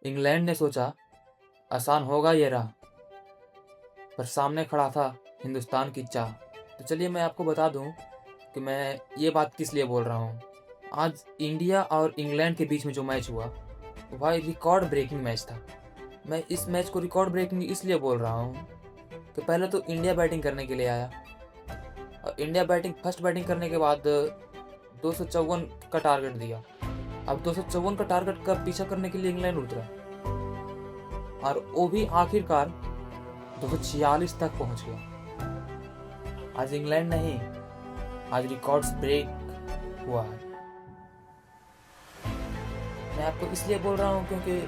England ने सोचा आसान होगा ये रहा, पर सामने खड़ा था हिंदुस्तान की चाह। तो चलिए मैं आपको बता दूं कि मैं ये बात किस लिए बोल रहा हूँ। आज इंडिया और इंग्लैंड के बीच में जो मैच हुआ वो भाई रिकॉर्ड ब्रेकिंग मैच था। मैं इस मैच को रिकॉर्ड ब्रेकिंग इसलिए बोल रहा हूँ कि पहले तो इंडिया बैटिंग करने के लिए आया और इंडिया फर्स्ट बैटिंग करने के बाद 254 का टारगेट दिया। अब 254 का टारगेट का पीछा करने के लिए इंग्लैंड उतरा और वो भी आखिरकार 246 तक पहुंच गया। आज इंग्लैंड नहीं, आज रिकॉर्ड्स ब्रेक हुआ है। मैं आपको इसलिए बोल रहा हूँ क्योंकि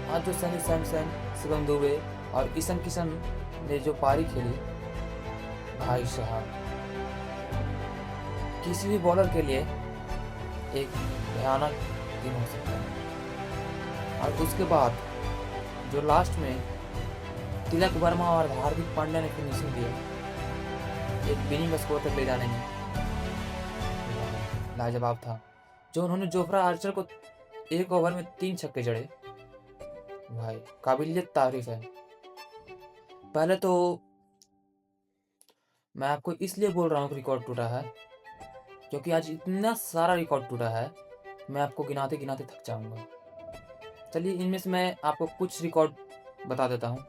आज जो संजू सैमसन, शिवम दुबे और ईशान किशन ने जो पारी खेली, भाई साहब किसी भी बॉलर के लिए एक भयानक दिन हो सकता है। और उसके बाद जो लास्ट में तिलक वर्मा और हार्दिक पांड्या ने फिनिशिंग दिया एक विनिंग स्कोर तक ले जाने में, लाजवाब था। जो उन्होंने जोफ्रा आर्चर को एक ओवर में 3 छक्के जड़े, भाई काबिलियत तारीफ है। पहले तो मैं आपको इसलिए बोल रहा हूँ कि रिकॉर्ड टूटा है क्योंकि आज इतना सारा रिकॉर्ड टूटा है, मैं आपको गिनाते गिनाते थक जाऊंगा। चलिए इनमें से मैं आपको कुछ रिकॉर्ड बता देता हूँ।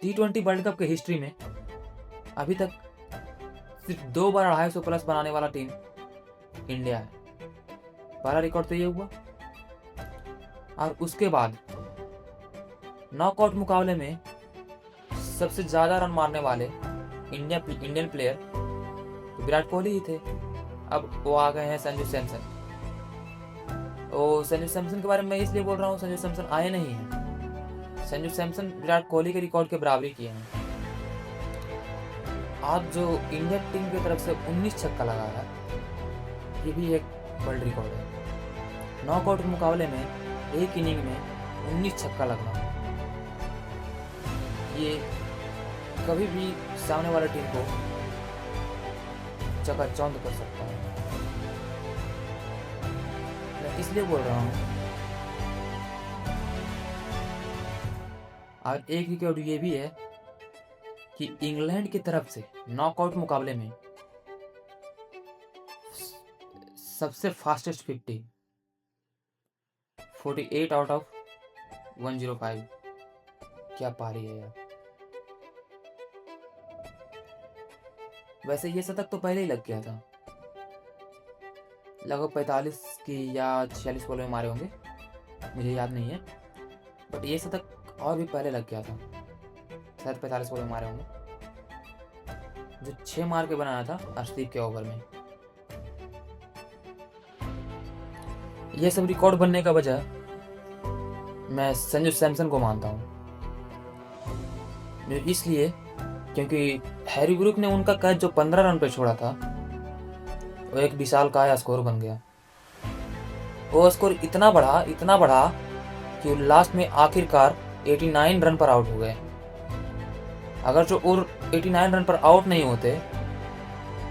T20 वर्ल्ड कप के हिस्ट्री में अभी तक सिर्फ 2 बार 250 प्लस बनाने वाला टीम इंडिया है। पहला रिकॉर्ड तो ये हुआ और उसके बाद नॉकआउट मुकाबले में सबसे ज्यादा रन मारने वाले इंडियन प्लेयर तो विराट कोहली ही थे। अब वो आ गए हैं संजू सैमसन। संजू सैमसन के बारे में मैं इसलिए बोल रहा हूँ, संजू सैमसन आए नहीं हैं। संजू सैमसन विराट कोहली के रिकॉर्ड के बराबरी किए हैं। आज जो इंडियन टीम की तरफ से 19 छक्का लगा है, ये भी एक वर्ल्ड रिकॉर्ड है। नॉकआउट मुकाबले में एक इनिंग में 19 छक्का लगना, ये कभी भी सामने वाला टीम को चकाचौंध कर सकता है। मैं इसलिए बोल रहा हूँ। और एक रिकॉर्ड ये भी है कि इंग्लैंड की तरफ से नॉकआउट मुकाबले में सबसे फास्टेस्ट 48 आउट ऑफ 105। क्या पारी है यार। वैसे ये शतक तो पहले ही लग गया था, लगभग 45 की या 46 बॉल में मारे होंगे, मुझे याद नहीं है, बट ये शतक और भी पहले लग गया था, शायद 45 बॉल में मारे होंगे, जो 6 मार के बनाया था अर्शदीप के ओवर में। ये सब रिकॉर्ड बनने का वजह मैं संजू सैमसन को मानता हूँ, इसलिए क्योंकि हैरी ब्रूक ने उनका कैच जो 15 रन पे छोड़ा था वो एक विशाल काय स्कोर बन गया। वो स्कोर इतना बढ़ा कि लास्ट में आखिरकार 89 रन पर आउट हो गए। अगर जो और 89 रन पर आउट नहीं होते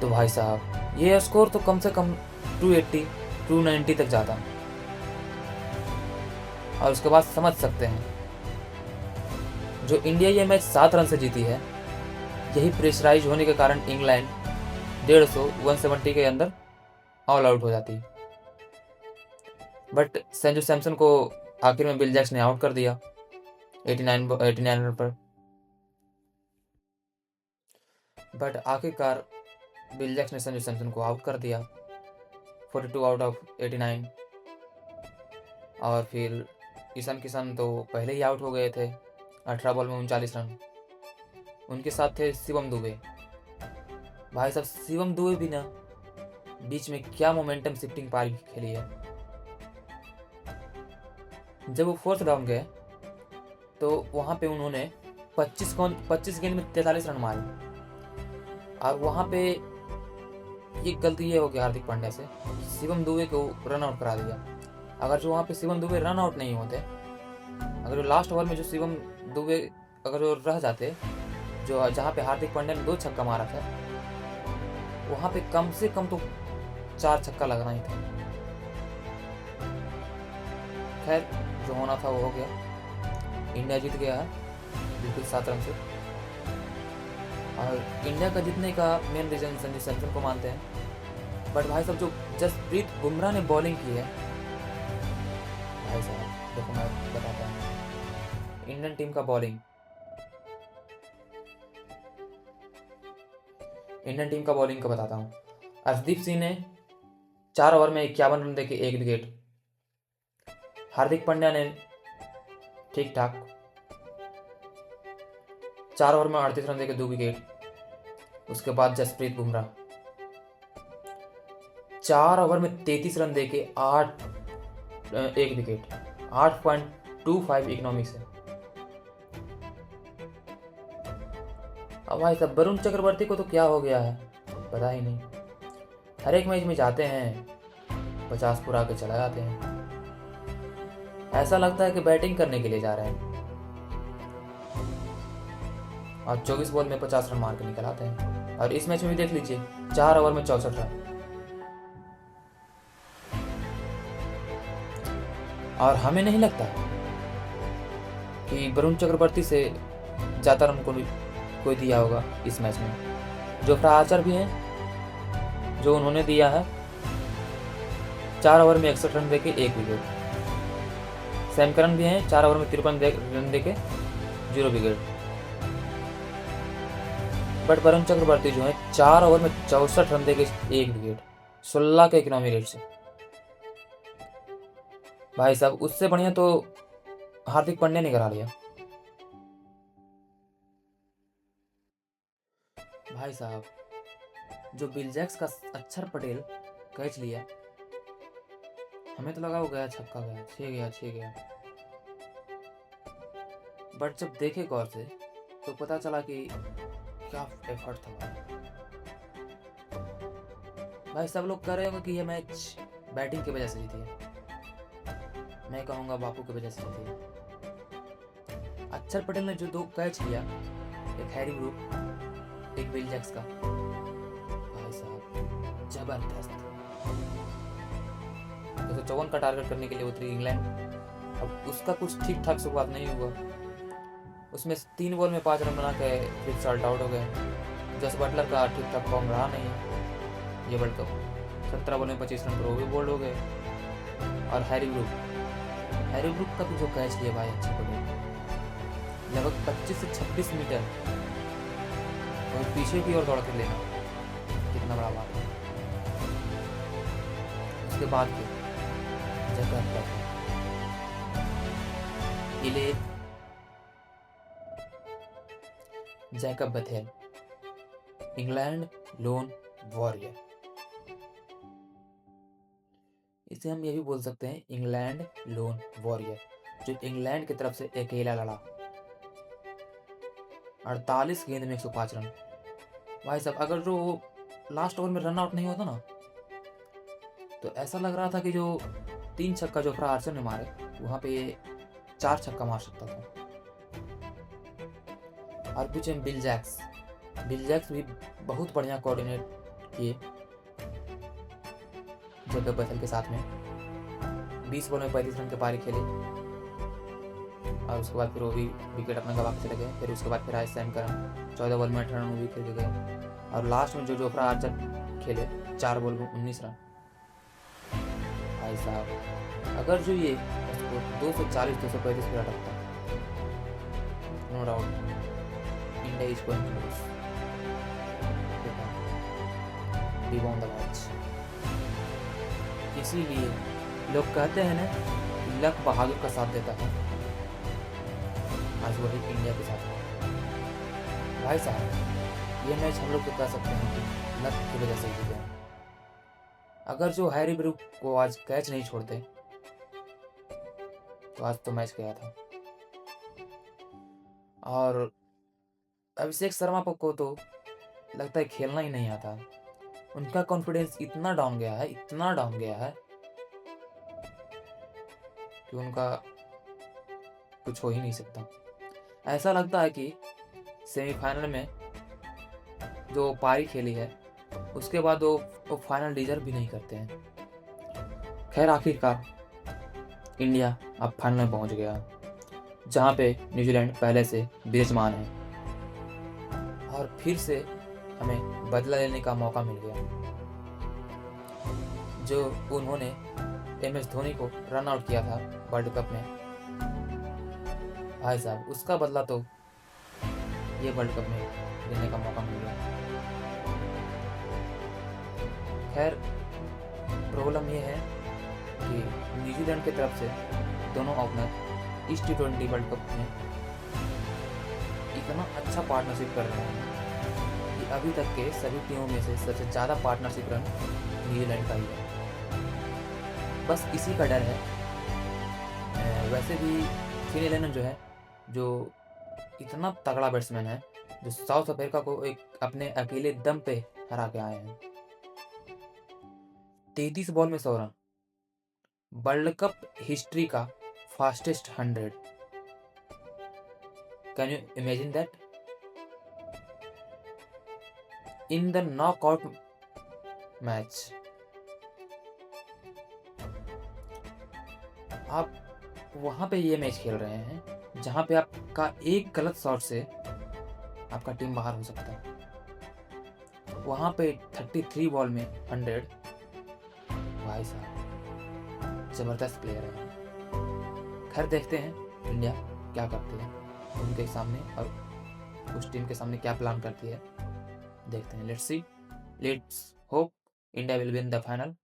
तो भाई साहब ये स्कोर तो कम से कम 280 290 तक जाता। और उसके बाद समझ सकते हैं जो इंडिया ये मैच 7 रन से जीती है, यही प्रेशराइज होने के कारण इंग्लैंड 150 के अंदर ऑल आउट हो जाती। बट संजू सैमसन को आखिर में बिल जैक्स ने आउट कर दिया 89 रन पर। बट आखिरकार बिल जैक्स ने संजू सैमसन को आउट कर दिया 42 आउट ऑफ 89। और फिर ईशान किशन तो पहले ही आउट हो गए थे 18 बॉल में 39 रन। उनके साथ थे शिवम दुबे। भाई साहब शिवम दुबे भी ना बीच में क्या मोमेंटम शिफ्टिंग पारी खेली है। जब वो 4th डाउन गए तो वहां पे उन्होंने 25 गेंद में 43 रन मारे। और वहां पे ये गलती ये हो गया हार्दिक पांड्या से, शिवम दुबे को रन आउट करा दिया। अगर जो वहां पे शिवम दुबे रन आउट नहीं होते, अगर जो लास्ट ओवर में जो शिवम दुबे अगर जो रह जाते, जो जहाँ पे हार्दिक पांड्या ने 2 छक्का मारा था, वहां पे कम से कम तो 4 छक्का लगना ही था। खैर जो होना था वो हो गया, इंडिया जीत गया है बिल्कुल 7 रन से। और इंडिया का जीतने का मेन रीज़न संजू सैमसन को मानते हैं। बट भाई साहब जो जसप्रीत बुमराह ने बॉलिंग की है, भाई साहब देखो मैं बताता हूँ इंडियन टीम का बॉलिंग, इंडियन टीम का बॉलिंग का बताता हूँ। अर्शदीप सिंह ने 4 ओवर में 51 रन देके 1 विकेट। हार्दिक पांड्या ने ठीक ठाक 4 ओवर में 38 रन देके 2 विकेट। उसके बाद जसप्रीत बुमराह 4 ओवर में 33 रन देके 1 विकेट, 8.25 इकोनॉमी से। अब भाई साहब वरुण चक्रवर्ती को तो क्या हो गया है पता ही नहीं, हर एक मैच में जाते हैं 50 पूरा के चला जाते हैं, ऐसा लगता है कि बैटिंग करने के लिए जा रहे हैं। और 24 बॉल में 50 रन मार के निकल आते हैं। और इस मैच में भी देख लीजिए 4 ओवर में 64 रन। और हमें नहीं लगता कि वरुण चक्रवर्ती से ज़्यादा रन कोई दिया होगा इस मैच में। जोफ्रा आर्चर भी हैं जो उन्होंने दिया है 4 ओवर में 61 रन देके 1 विकेट। सैम करन भी हैं 4 ओवर में 53 रन देके 0 विकेट। बट वरुण चक्रवर्ती जो है 4 ओवर में 64 रन देके 1 विकेट, 16 के इकोनॉमी रेट से। भाई साहब उससे बढ़िया तो हार्दिक पांड्या ने करा लिया। भाई साहब जो बिल जैक्स का अक्षर पटेल कैच लिया, हमें तो लगा वो गया छक्का गया, 6 गया। बट जब देखे गौर से तो पता चला कि क्या एफर्ट था भाई। सब लोग कह रहे होंगे कि ये मैच बैटिंग की वजह से जीती है, मैं कहूँगा बापू की वजह से जीती है। अक्षर पटेल ने जो 2 कैच लिया, एक हैरी ब्रूक एक बिल जैक्स का, भाई साहब जबरदस्त। 254 का टारगेट करने के लिए उतरी इंग्लैंड। अब उसका कुछ ठीक ठाक शुरुआत नहीं हुआ, उसमें 3 बॉल में 5 रन बना के फिर सॉल्ट आउट हो गए। जस बटलर का ठीक ठाक फॉर्म रहा नहीं ये वर्ल्ड कप, 17 बॉल में 25 रन पर वो भी बोल्ड हो गए। और हैरी ब्रूक का भी जो कैच लिया भाई अच्छे पड़े, लगभग 25 से 26 मीटर और पीछे की ओर दौड़ कर लेना, कितना बड़ा बात है। उसके बाद फिर जैकब बथेल, इंग्लैंड लोन वॉरियर, इसे हम ये भी बोल सकते हैं इंग्लैंड लोन वॉरियर, जो इंग्लैंड की तरफ से अकेला लड़ा। 48 गेंद में 105 रन। भाई साहब अगर जो लास्ट ओवर में रन आउट नहीं होता ना, तो ऐसा लग रहा था कि जो 3 छक्का जोफ्रा आर्चर ने मारे वहां पे 4 छक्का मार सकता था। और पीछे बिल जैक्स भी बहुत बढ़िया कोऑर्डिनेट किए जैकब बथेल के साथ में। 20 बॉल में 35 रन के पारी खेले और उसके बाद फिर वो भी विकेट अपना गवा के चले गए। फिर उसके बाद फिर आए सैम करन, 14 बॉल में 18 रन वो भी खेल के गए। और लास्ट में जो जोफ्रा आर्चर खेले 4 बॉल में 19 रन। भाई साहब अगर जो ये 240-235 पे अटकता, no doubt India is going to lose, we won the match. इसीलिए लोग कहते हैं ना कि लक बहादुर का साथ देता है, आज वही इंडिया के साथ है। भाई साहब ये मैच हम लोग तो कह सकते हैं कि लक की वजह से जीते हैं। अगर जो हैरी ब्रूक को आज कैच नहीं छोड़ते तो आज तो मैच गया था। और अभिषेक शर्मा को तो लगता है खेलना ही नहीं आता। उनका कॉन्फिडेंस इतना डाउन गया है कि उनका कुछ हो ही नहीं सकता। ऐसा लगता है कि सेमीफाइनल में जो पारी खेली है उसके बाद वो फाइनल डिजर्व भी नहीं करते हैं। खैर आखिरकार इंडिया अब फाइनल में पहुंच गया, जहां पे न्यूजीलैंड पहले से विराजमान है और फिर से हमें बदला लेने का मौका मिल गया। जो उन्होंने MS धोनी को रन आउट किया था वर्ल्ड कप में, भाई साहब उसका बदला तो ये वर्ल्ड कप में लेने का मौका मिल गया। खैर, प्रॉब्लम ये है कि न्यूजीलैंड की तरफ से दोनों ओपनर इस T20 वर्ल्ड कप में इतना अच्छा पार्टनरशिप कर रहे हैं कि अभी तक के सभी टीमों में से सबसे ज़्यादा पार्टनरशिप रन न्यूजीलैंड का ही है। बस इसी का डर है। वैसे भी फिन एलन जो है, जो इतना तगड़ा बैट्समैन है, जो साउथ अफ्रीका को एक अपने अकेले दम पे हरा के आए हैं। 33 बॉल में 100 रन, वर्ल्ड कप हिस्ट्री का fastest 100। Can you imagine that? In the knockout match आप वहां पे ये मैच खेल रहे हैं जहां पे आपका एक गलत शॉट से आपका टीम बाहर हो सकता है। वहां पे 33 बॉल में 100, भाई साहब जबरदस्त प्लेयर है। खैर, देखते हैं इंडिया क्या करती है उनके सामने और उस टीम के सामने क्या प्लान करती है। देखते हैं। Let's see, let's hope India will win the final.